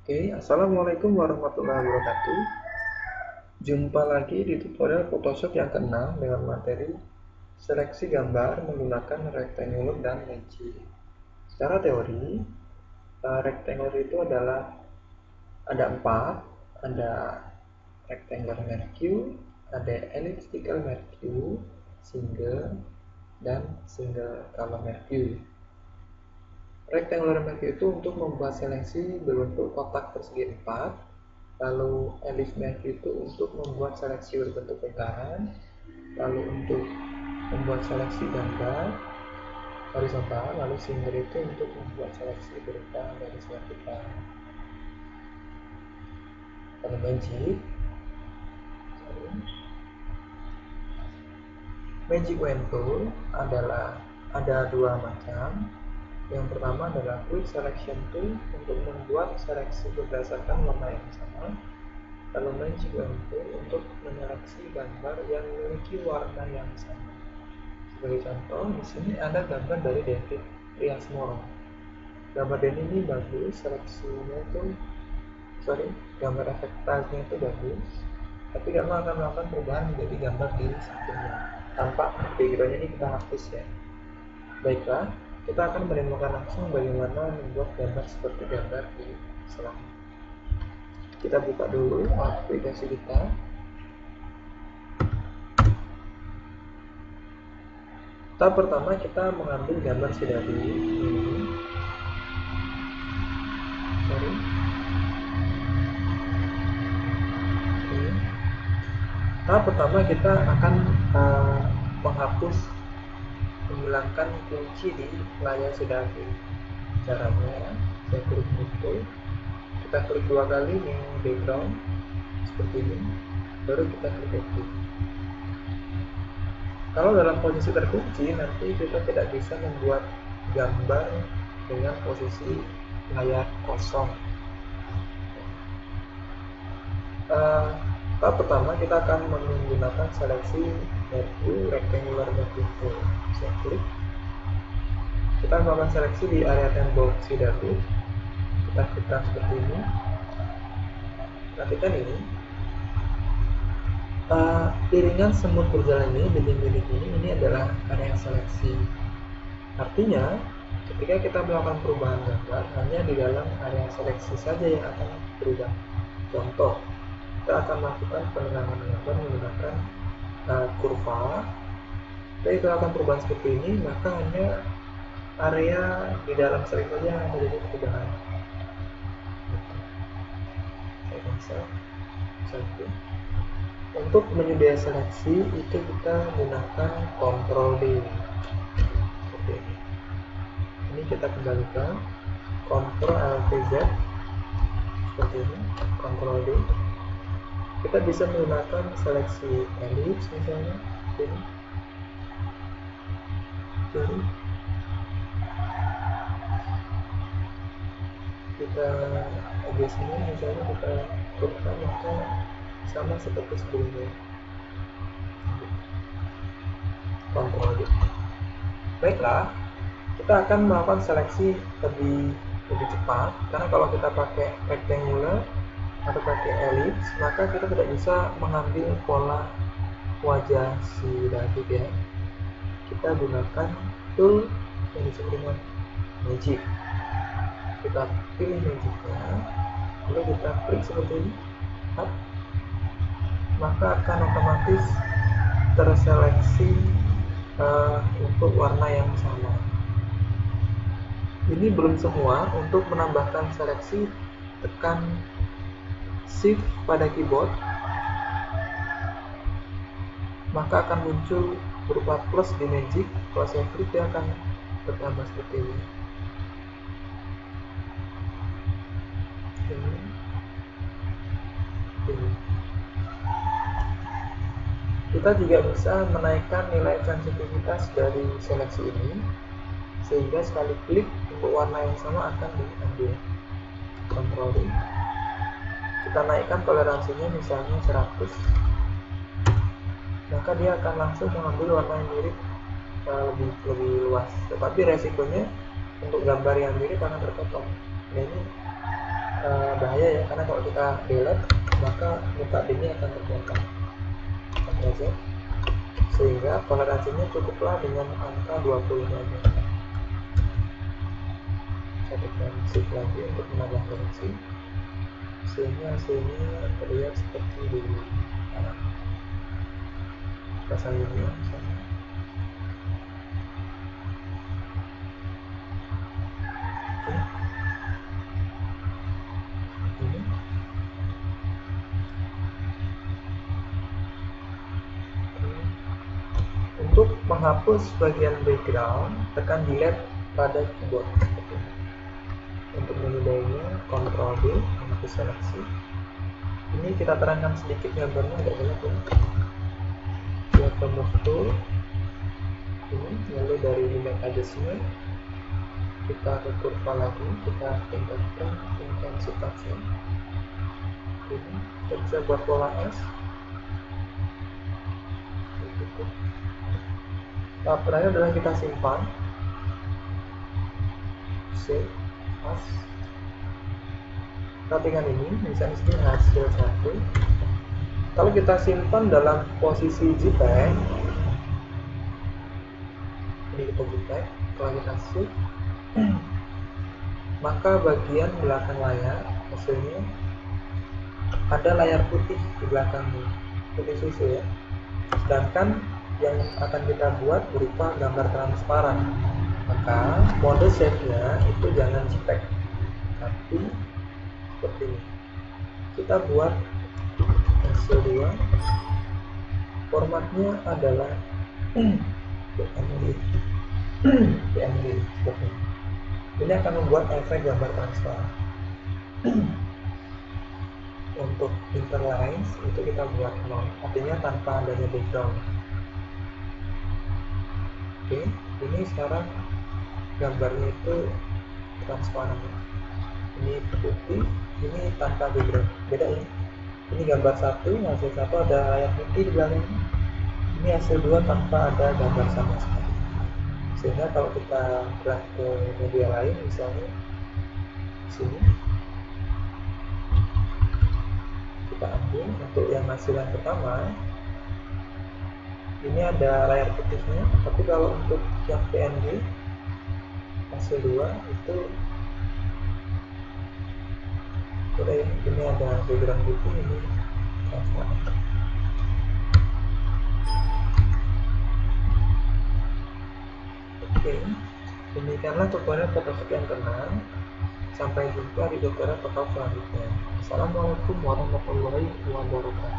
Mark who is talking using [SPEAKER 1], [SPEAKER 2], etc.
[SPEAKER 1] Oke, Assalamualaikum warahmatullahi wabarakatuh. Jumpa lagi di tutorial Photoshop yang ke-6 dengan materi seleksi gambar menggunakan rectangular dan magic. Secara teori, rectangular itu adalah ada 4, ada rectangular mercure, ada elliptical mercure, single, dan single color mercure. Rectangular mercure itu untuk membuat seleksi berbentuk kotak persegi 4, lalu ellipse mercure itu untuk membuat seleksi berbentuk lingkaran, lalu untuk membuat seleksi gambar horizontal, lalu single itu untuk membuat seleksi berupa garis vertikal. Kalau magic wand tool adalah ada dua macam. Yang pertama adalah quick selection tool untuk membuat seleksi berdasarkan warna yang sama. Lalu magic wand tool untuk menyeleksi gambar yang memiliki warna yang sama. Sebagai contoh, di sini ada gambar dari David Riasmoro. Gambar David ini bagus, seleksinya itu gambar efek tasnya itu bagus, tapi kamu akan melakukan perubahan menjadi gambar di sampingnya tanpa backgroundnya ini kita hapus ya. Baiklah, kita akan menemukan langsung bagaimana membuat gambar seperti gambar di slide. Kita buka dulu aplikasi kita. Tahap pertama kita mengambil gambar CW ini. Tahap pertama kita akan menghilangkan kunci di layar CW. Caranya, saya klik foto, kita klik 2 kali di background seperti ini, baru kita klik OK. Kalau dalam posisi terkunci, nanti kita tidak bisa membuat gambar dengan posisi layar kosong. Tahap pertama kita akan menggunakan seleksi mercure rectangular mercure tool. Saya klik. Kita melakukan seleksi di area tembok CW. Kita klikkan seperti ini. Perhatikan ini. Iringan semut berjalan ini, bintik-bintik ini adalah area seleksi. Artinya, ketika kita melakukan perubahan gambar, hanya di dalam area seleksi saja yang akan berubah. Contoh, kita akan melakukan penerangan gambar menggunakan kurva. Jika kita akan perubahan seperti ini, maka hanya area di dalam seleksi saja yang terjadi perubahan. Saya cancel. Satu. Untuk menyudahi seleksi itu kita gunakan Ctrl D. Seperti ini. Ini kita kembalikan Ctrl Alt Z seperti ini, Ctrl D. Kita bisa menggunakan seleksi ellipse misalnya ini. Jadi kita di sini misalnya kita kurva maka sama seperti sebelumnya. Ctrl D. Baiklah, kita akan melakukan seleksi lebih cepat karena kalau kita pakai rectangular atau pakai ellipse maka kita tidak bisa mengambil pola wajah si David ya. Kita gunakan tool yang disebut dengan magic. Kita pilih magicnya, lalu kita klik seperti ini, maka akan otomatis terseleksi untuk warna yang sama. Ini belum semua. Untuk menambahkan seleksi, tekan Shift pada keyboard, maka akan muncul berupa plus di magic. Kalau saya klik, dia akan bertambah seperti ini. Kita juga bisa menaikkan nilai sensitivitas dari seleksi ini, sehingga sekali klik untuk warna yang sama akan diambil. Ctrl D. Kita naikkan toleransinya misalnya 100, maka dia akan langsung mengambil warna yang mirip lebih luas. Tetapi resikonya untuk gambar yang mirip akan terpotong. Nah, ini bahaya ya, karena kalau kita delete maka muka D ini akan terbongkar. Ctrl Z, sehingga toleransinya cukuplah dengan angka 20 aja. Saya tekan shift lagi untuk menambah toleransi, sehingga hasilnya terlihat seperti dulu. Kita salurnya misalnya. Ini. Untuk menghapus bagian background, tekan delete pada keyboard. Untuk memindahnya, Ctrl D, menghapus seleksi. Ini kita terangkan sedikit gambarnya, nggak banyak ya. Buat move tool, ini lalu dari limit adjustment, kita ke kurva lagi, kita tingkatkan intensitasnya. Ini kita bisa buat pola S. Tahap terakhir adalah kita simpan, save as. Settingan ini misalnya di sini hasil 1. Kalau kita simpan dalam posisi JPEG, ini kita JPEG, kalau kita save, maka bagian belakang layar hasilnya ada layar putih di belakangnya, putih susu ya. Sedangkan yang akan kita buat berupa gambar transparan, maka mode save-nya itu jangan JPEG, tapi seperti ini. Kita buat hasil 2, formatnya adalah PNG seperti ini. Ini akan membuat efek gambar transparan. Untuk interlines itu kita buat 0, artinya tanpa adanya background. Oke, ini sekarang gambarnya itu transparan. Ini putih, ini tanpa background. Beda ya. Ini gambar 1, hasil 1 ada layar putih di belakangnya. Ini hasil 2 tanpa ada gambar sama sekali. Sehingga kalau kita drag ke media lain, misalnya sini, kita ambil untuk yang hasil yang pertama, ini ada layar putihnya, tapi kalau untuk yang PNG hasil 2 itu ini ada background putih, ini transparan. Oke, demikianlah tutorial Photoshop yang ke-6. Sampai jumpa di tutorial selanjutnya. Assalamualaikum warahmatullahi wabarakatuh.